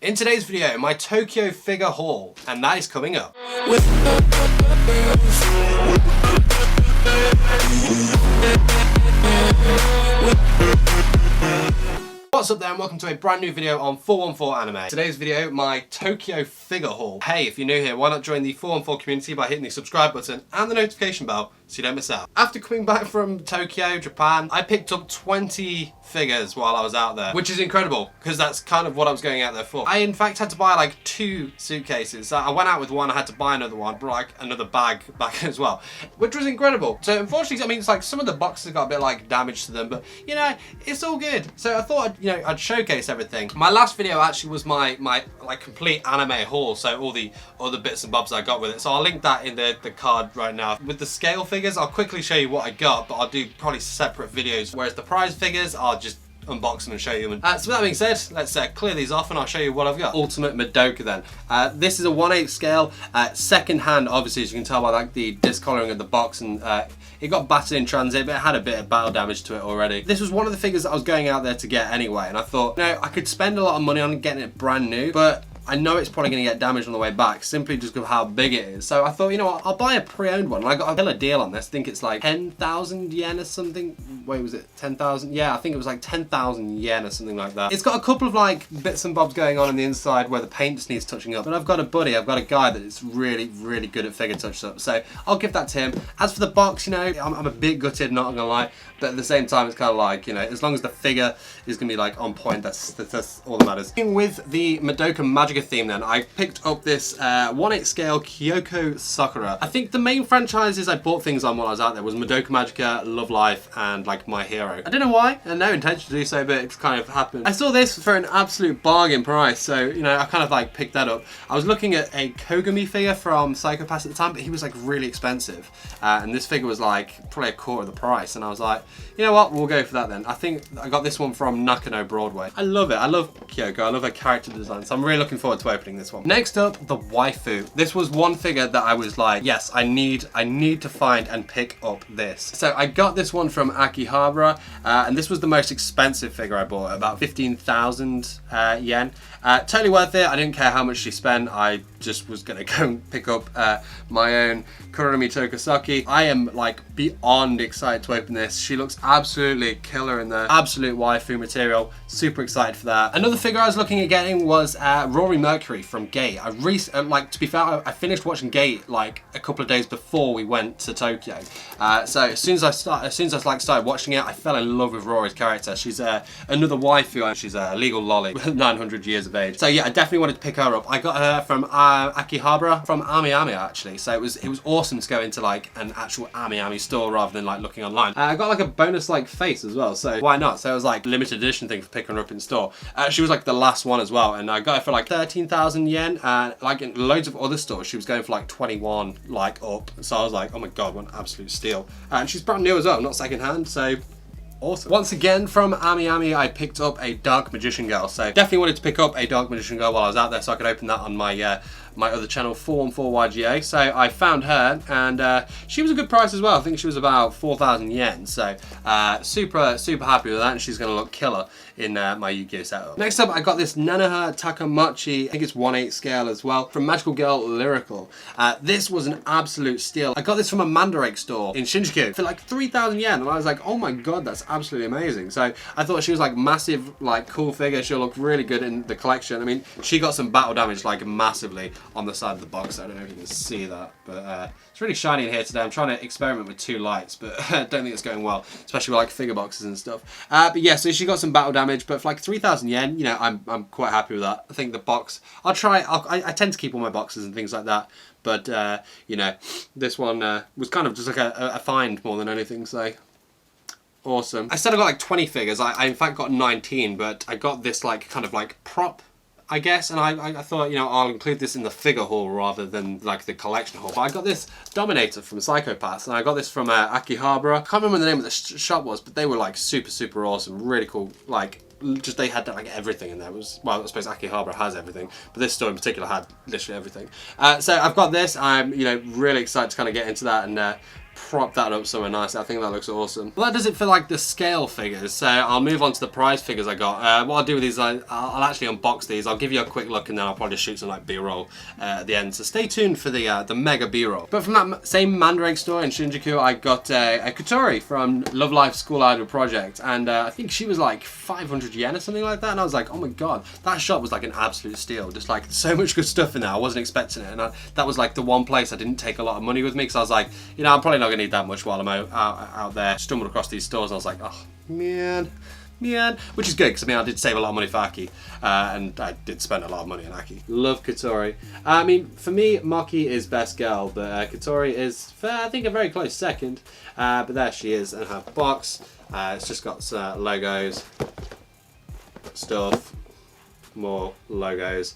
In today's video, my Tokyo figure haul, and that is coming up. What's up there and welcome to a brand new video on 414 Anime. Today's video, my Tokyo figure haul. Hey, if you're new here, why not join the 414 community by hitting the subscribe button and the notification bell so you don't miss out. After coming back from Tokyo, Japan, I picked up 20 figures while I was out there, which is incredible because that's kind of what I was going out there for. I in fact had to buy like 2 suitcases. So I went out with one, I had to buy another one, brought like another bag back as well, which was incredible. So unfortunately, I mean, it's like some of the boxes got a bit like damage to them, but you know, it's all good. So I thought I'd showcase everything. My last video actually was my like complete anime haul, so all the other bits and bobs I got with it. So I'll link that in the card right now. With the scale figures, I'll quickly show you what I got, but I'll do probably separate videos. Whereas the prize figures, I'll just unbox them and show you them. So with that being said, let's clear these off and I'll show you what I've got. Ultimate Madoka then. This is a 1/8 scale, second hand, obviously, as you can tell by like the discoloring of the box, and it got battered in transit, but it had a bit of battle damage to it already. This was one of the figures that I was going out there to get anyway, and I thought, I could spend a lot of money on getting it brand new, but I know it's probably going to get damaged on the way back, simply just because of how big it is. So I thought, you know what, I'll buy a pre-owned one. And I got a killer deal on this. I think it's like 10,000 yen or something. Wait, was it 10,000? Yeah, I think it was like 10,000 yen or something like that. It's got a couple of like bits and bobs going on the inside where the paint just needs touching up. But I've got a buddy, I've got a guy that is really, really good at figure touch-up. So I'll give that to him. As for the box, I'm a bit gutted, not gonna lie. But at the same time, it's kind of like, as long as the figure is gonna be like on point, that's all that matters. With the Madoka Magica theme then, I picked up this 1/8 scale Kyoko Sakura. I think the main franchises I bought things on while I was out there was Madoka Magica, Love Life, and like My Hero. I don't know why, I had no intention to do so, but it's kind of happened. I saw this for an absolute bargain price, so I kind of like picked that up. I was looking at a Kogami figure from Psycho Pass at the time, but he was like really expensive. And this figure was like probably a quarter of the price, and I was like, you know what, we'll go for that then. I think I got this one from Nakano Broadway. I love it. I love Kyoko. I love her character design, so I'm really looking forward to opening this one. Next up, the Waifu. This was one figure that I was like, yes, I need to find and pick up this. So I got this one from Akihabara, and this was the most expensive figure I bought, about 15,000 yen. Totally worth it. I didn't care how much she spent. I just was gonna go and pick up my own Kurumi Tokasaki. I am like beyond excited to open this. She looks absolutely killer in the absolute waifu material. Super excited for that. Another figure I was looking at getting was Rory Mercury from Gate. To be fair, I finished watching Gate like a couple of days before we went to Tokyo. So as soon as I started watching it, I fell in love with Rory's character. She's another waifu, and she's a legal lolly with 900 years of age. So yeah, I definitely wanted to pick her up. I got her from Akihabara, from Ami actually. So it was awesome to go into like an actual Ami store rather than like looking online. I got like a bonus like face as well, so why not? So it was like limited edition thing for picking her up in store. She was like the last one as well, and I got her for like 13,000 yen. Like in loads of other stores, she was going for like 21 like up. So I was like, oh my god, what an absolute steal. And she's brand new as well, not second hand. So awesome. Once again, from Ami, I picked up a Dark Magician Girl. So definitely wanted to pick up a Dark Magician Girl while I was out there so I could open that on my my other channel, 414YGA. So I found her, and she was a good price as well. I think she was about 4,000 yen. So super happy with that, and she's gonna look killer in my Yu-Gi-Oh setup. Next up, I got this Nanaha Tuckermachi, I think it's 1/8 scale as well, from Magical Girl Lyrical. This was an absolute steal. I got this from a Mandarake store in Shinjuku for like 3,000 yen, and I was like, oh my god, that's absolutely amazing. So I thought she was like massive, like cool figure. She'll look really good in the collection. I mean, she got some battle damage like massively on the side of the box. I don't know if you can see that, but it's really shiny in here today. I'm trying to experiment with 2 lights, but I don't think it's going well, especially with like figure boxes and stuff. But yeah, so she got some battle damage, but for like 3,000 yen, I'm quite happy with that. I think the box, I tend to keep all my boxes and things like that, but this one was kind of just like a find more than anything, so awesome. I said I got like 20 figures. I in fact got 19, but I got this like kind of like prop, I guess, and I thought, I'll include this in the figure haul rather than like the collection haul. But I got this Dominator from Psycho Pass, and I got this from Akihabara. I can't remember the name of the shop was, but they were like super awesome, really cool. Like just they had like everything in there. It was, well, I suppose Akihabara has everything, but this store in particular had literally everything. So I've got this. I'm really excited to kind of get into that and prop that up somewhere nice. I think that looks awesome. Well, that does it for like the scale figures. So I'll move on to the prize figures I got. What I'll do with these, I'll actually unbox these. I'll give you a quick look and then I'll probably shoot some like B-roll at the end. So stay tuned for the mega B-roll. But from that same Mandarake store in Shinjuku, I got a Kotori from Love Life School Idol Project, and I think she was like 500 yen or something like that. And I was like, oh my god, that shop was like an absolute steal. Just like so much good stuff in there. I wasn't expecting it, and that was like the one place I didn't take a lot of money with me because I was like, you know, I'm probably not gonna need that much while I'm out there. Stumbled across these stores and I was like, oh man, which is good because I mean I did save a lot of money for Aki, and I did spend a lot of money on Aki. Love Kotori. I mean, for me, Maki is best girl, but Kotori is, I think, a very close second. But there she is in her box. It's just got logos, stuff, more logos.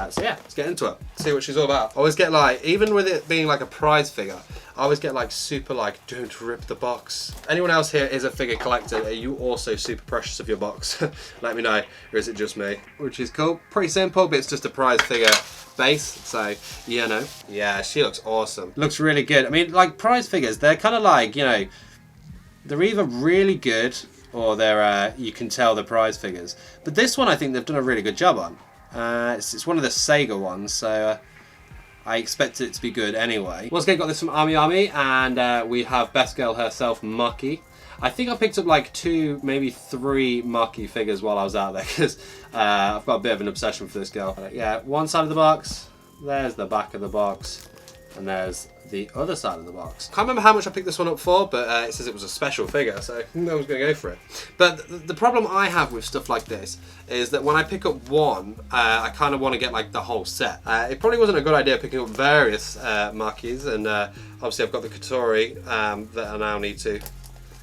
So yeah, let's get into it. See what she's all about. I always get like, even with it being like a prize figure, I always get like super like, don't rip the box. Anyone else here is a figure collector? Are you also super precious of your box? Let me know, or is it just me? Which is cool. Pretty simple, but it's just a prize figure base, so you know. Yeah, she looks awesome. Looks really good. I mean, like prize figures, they're kind of like, you know, they're either really good or they're, you can tell the prize figures. But this one I think they've done a really good job on. It's one of the Sega ones, so I expect it to be good anyway. Once again, got this from Ami, and we have Best Girl herself, Maki. I think I picked up like 2, maybe 3 Maki figures while I was out there, because I've got a bit of an obsession for this girl. Yeah, one side of the box, there's the back of the box, and there's the other side of the box. Can't remember how much I picked this one up for, but it says it was a special figure, so I was going to go for it. But the problem I have with stuff like this is that when I pick up one, I kind of want to get like the whole set. It probably wasn't a good idea picking up various Makis, and obviously I've got the Kotori that I now need to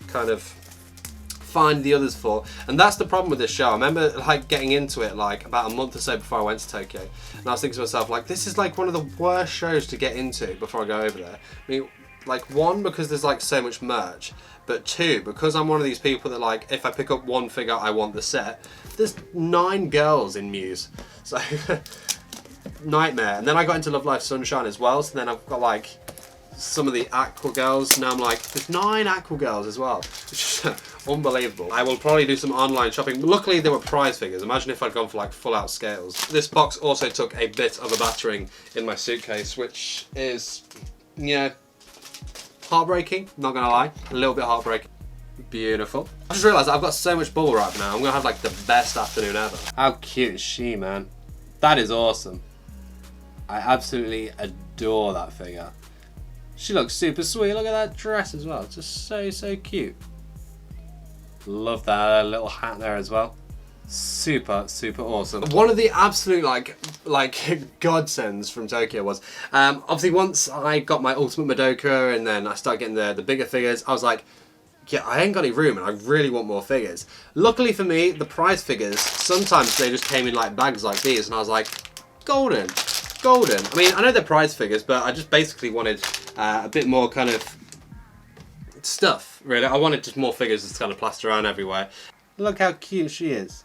kind of find the others for, and that's the problem with this show. I remember like getting into it like about a month or so before I went to Tokyo, and I was thinking to myself like, this is like one of the worst shows to get into before I go over there. I mean, like, 1, because there's like so much merch, but 2, because I'm one of these people that like, if I pick up one figure I want the set. There's 9 girls in Muse, so nightmare. And then I got into Love Life Sunshine as well, so then I've got like some of the Aqua girls. Now I'm like, there's 9 Aqua girls as well, which is unbelievable. I will probably do some online shopping. Luckily they were prize figures. Imagine if I'd gone for like full out scales. This box also took a bit of a battering in my suitcase, which is, yeah, heartbreaking, not gonna lie, a little bit heartbreaking. Beautiful. I just realised I've got so much bubble wrap now. I'm gonna have like the best afternoon ever. How cute is she, man? That is awesome. I absolutely adore that figure. She looks super sweet. Look at that dress as well. It's just so cute. Love that little hat there as well. Super awesome. One of the absolute like godsends from Tokyo was obviously once I got my Ultimate Madoka and then I started getting the bigger figures, I was like, yeah, I ain't got any room and I really want more figures. Luckily for me, the prize figures, sometimes they just came in like bags like these, and I was like, golden. I mean, I know they're prize figures, but I just basically wanted a bit more kind of stuff, really. I wanted just more figures to kind of plaster around everywhere. Look how cute she is.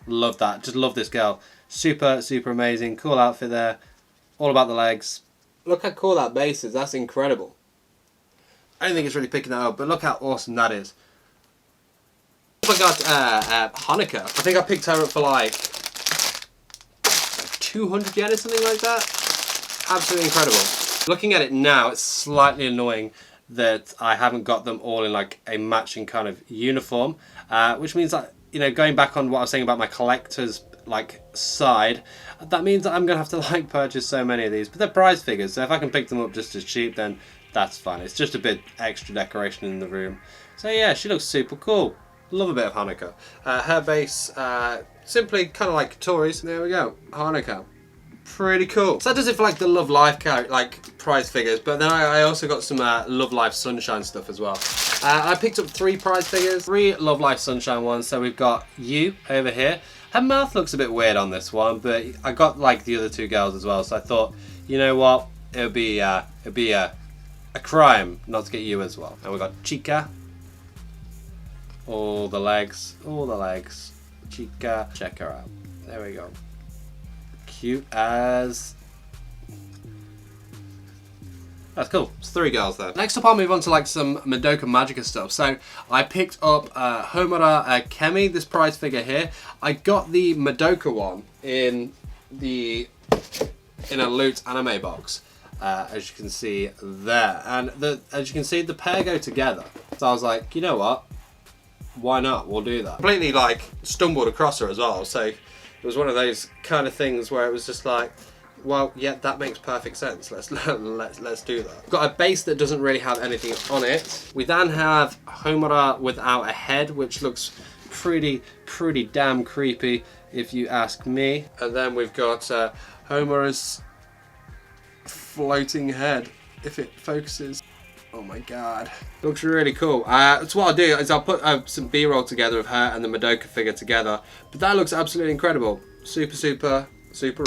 Love that. Just love this girl. Super amazing. Cool outfit there. All about the legs. Look how cool that base is. That's incredible. I don't think it's really picking that up, but look how awesome that is. I got Hanukkah. I think I picked her up for like 200 yen or something like that. Absolutely incredible. Looking at it now, it's slightly annoying that I haven't got them all in like a matching kind of uniform, which means that, you know, going back on what I was saying about my collector's like side, that means that I'm gonna have to like purchase so many of these, but they're prize figures, so if I can pick them up just as cheap, then that's fine. It's just a bit extra decoration in the room. So yeah, she looks super cool. Love a bit of Hanukkah. Her base, simply kind of like Tori's. There we go, Hanukkah. Pretty cool. So that does it for like the Love Life like prize figures, but then I also got some Love Life Sunshine stuff as well. I picked up 3 prize figures, 3 Love Life Sunshine ones. So we've got you over here. Her mouth looks a bit weird on this one, but I got like the other 2 girls as well, so I thought, you know what, it'd be a crime not to get you as well. And we got Chica. All the legs. Chica, check her out. There we go. Cute as. That's cool. It's 3 girls there. Next up, I'll move on to like some Madoka Magica stuff. So I picked up Homura Kemi, this prize figure here. I got the Madoka one in a Loot anime box, as you can see there. And as you can see, the pair go together. So I was like, you know what? Why not? We'll do that. Completely like stumbled across her as well. So it was one of those kind of things where it was just like, well, yeah, that makes perfect sense. Let's do that. Got a base that doesn't really have anything on it. We then have Homura without a head, which looks pretty damn creepy, if you ask me. And then we've got Homura's floating head, if it focuses. Oh my god, looks really cool. So what I'll do is I'll put some B-roll together of her and the Madoka figure together. But that looks absolutely incredible. Super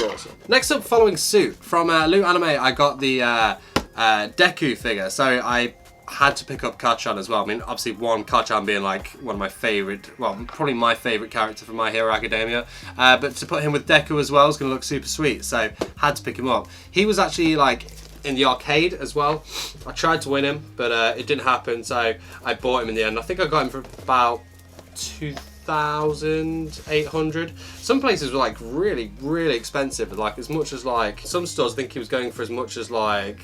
awesome. Next up, following suit, from Loot Anime, I got the Deku figure. So I had to pick up Kachan as well. I mean, obviously Kachan being like one of my favourite, well, probably my favourite character from My Hero Academia. But to put him with Deku as well is going to look super sweet. So had to pick him up. He was actually like in the arcade as well. I tried to win him, but it didn't happen. So I bought him in the end. I think I got him for about 2,800. Some places were like really expensive, like as much as like some stores I think he was going for as much as like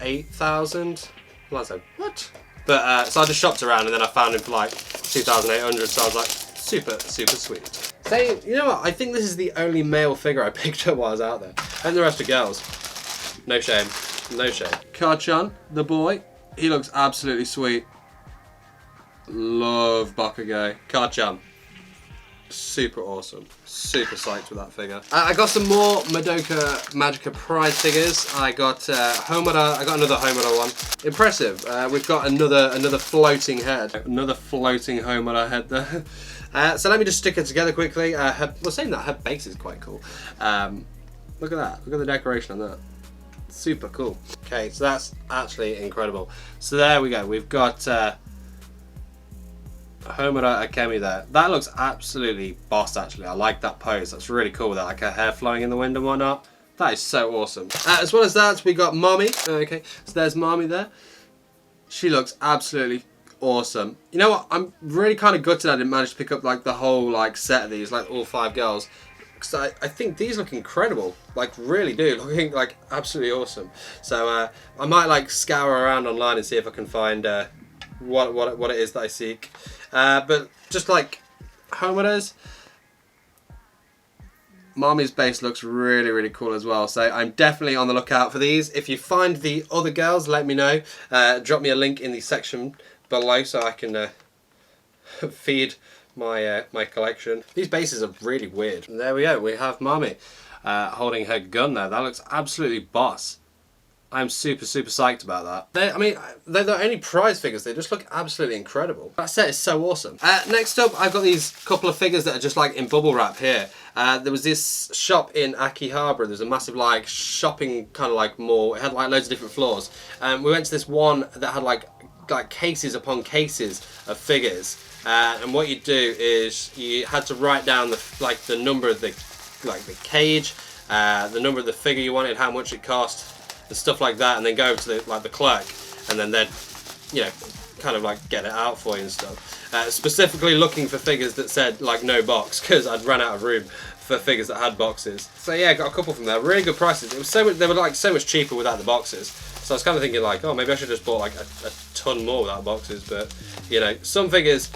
8,000. I was like, what? But so I just shopped around and then I found him for like 2,800. So I was like, super sweet. So you know what? I think this is the only male figure I picked up while I was out there, and the rest are girls. No shame, no shame. Kachan, the boy, he looks absolutely sweet. Love Bakugo. Kachan, super awesome. Super psyched with that figure. I got some more Madoka Magica prize figures. I got Homura. I got another Homura one. Impressive. We've got another floating head. Another floating Homura head there. So let me just stick it together quickly. Saying that, her base is quite cool. Look at that. Look at the decoration on that. Super cool. Okay, so that's actually incredible. So there we go. We've got Homura Akemi there. That looks absolutely boss actually. I like that pose. That's really cool with that, like her hair flowing in the wind and whatnot. That is so awesome. As well as that, we got Mommy. Okay, so there's Mommy there. She looks absolutely awesome. You know what? I'm really kind of gutted I didn't manage to pick up like the whole like set of these, like all 5 girls. Because I think these look incredible. Like really do. Looking like absolutely awesome. So I might like scour around online and see if I can find what it is that I seek. But just like Homura's, Mommy's base looks really cool as well. So I'm definitely on the lookout for these. If you find the other girls, let me know. Drop me a link in the section below so I can feed my my collection. These bases are really weird. And there we go. We have Mommy holding her gun there. That looks absolutely boss. I'm super psyched about that. I mean, they're the only prize figures. They just look absolutely incredible. That set is so awesome. Next up, I've got these couple of figures that are just like in bubble wrap here. There was this shop in Akihabara. There's a massive like shopping kind of like mall. It had like loads of different floors. We went to this one that had like cases upon cases of figures. And what you do is you had to write down the number of the cage, the number of the figure you wanted, how much it cost, and stuff like that, and then go to the clerk, and then they'd, you know, kind of like get it out for you and stuff. Specifically looking for figures that said like no box, because I'd run out of room for figures that had boxes. So yeah, got a couple from there. Really good prices. It was so much, they were like so much cheaper without the boxes. So I was kind of thinking like, oh, maybe I should just bought like a ton more without boxes. But you know, some figures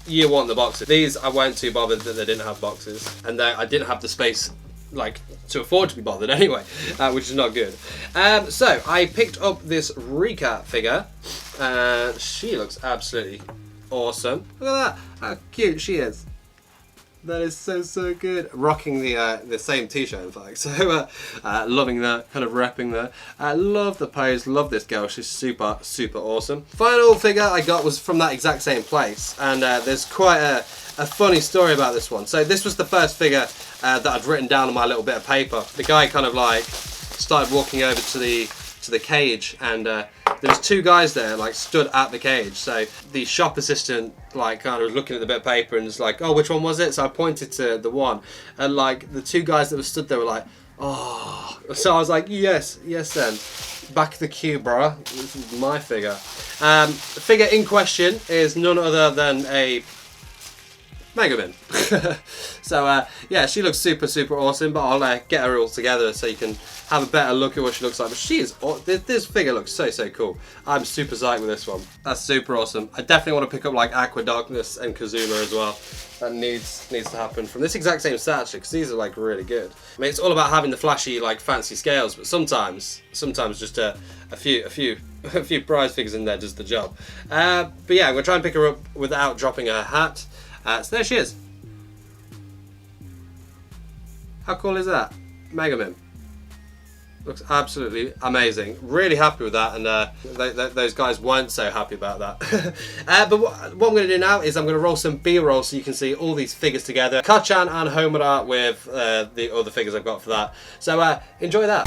you want the boxes. These I weren't too bothered that they didn't have boxes, and I didn't have the space like to afford to be bothered anyway, which is not good. So I picked up this Rika figure. She looks absolutely awesome. Look at that, how cute she is. That is so good. Rocking the same t-shirt in fact. So loving that, kind of repping that. I love the pose, love this girl. She's super awesome. Final figure I got was from that exact same place, and there's quite a funny story about this one. So this was the first figure that I'd written down on my little bit of paper. The guy kind of like started walking over to the cage, and there's 2 guys there like stood at the cage. So the shop assistant like kind of was looking at the bit of paper and was like, oh, which one was it? So I pointed to the one, and like the 2 guys that were stood there were like, Oh, so I was like, yes, yes then. Back the queue, bro. This is my figure. The figure in question is none other than a Megaman. So yeah, she looks super awesome, but I'll get her all together so you can have a better look at what she looks like. But she is, this figure looks so cool. I'm super psyched with this one. That's super awesome. I definitely want to pick up like Aqua Darkness and Kazuma as well. That needs to happen from this exact same set actually, because these are like really good. I mean, it's all about having the flashy like fancy scales, but sometimes just a few prize figures in there does the job. But yeah, I'm gonna try and pick her up without dropping her hat. So there she is. How cool is that? Megaman. Looks absolutely amazing. Really happy with that, and those guys weren't so happy about that. But what I'm going to do now is I'm going to roll some B-roll so you can see all these figures together. Kachan and Homura with the other figures I've got for that. So enjoy that.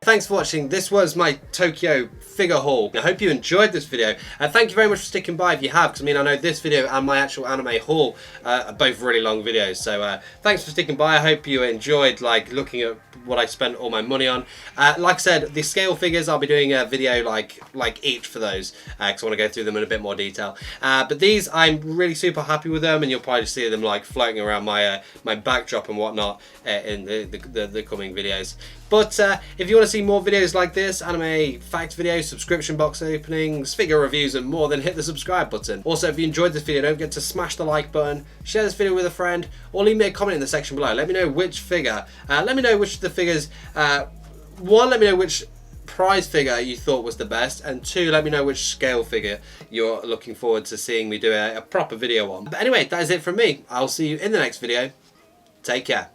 Thanks for watching. This was my Tokyo figure haul. I hope you enjoyed this video. Thank you very much for sticking by if you have, because I mean, I know this video and my actual anime haul are both really long videos. So thanks for sticking by. I hope you enjoyed like looking at what I spent all my money on. Like I said, the scale figures, I'll be doing a video like each for those, because I want to go through them in a bit more detail. But these, I'm really super happy with them, and you'll probably see them like floating around my my backdrop and whatnot in the coming videos. But if you want to see more videos like this, anime fact videos, subscription box openings, figure reviews and more, then hit the subscribe button. Also, if you enjoyed this video, don't forget to smash the like button, share this video with a friend, or leave me a comment in the section below. Let me know which figure, let me know which of the figures, one, let me know which prize figure you thought was the best, and two, let me know which scale figure you're looking forward to seeing me do a proper video on. But anyway, that is it from me. I'll see you in the next video. Take care.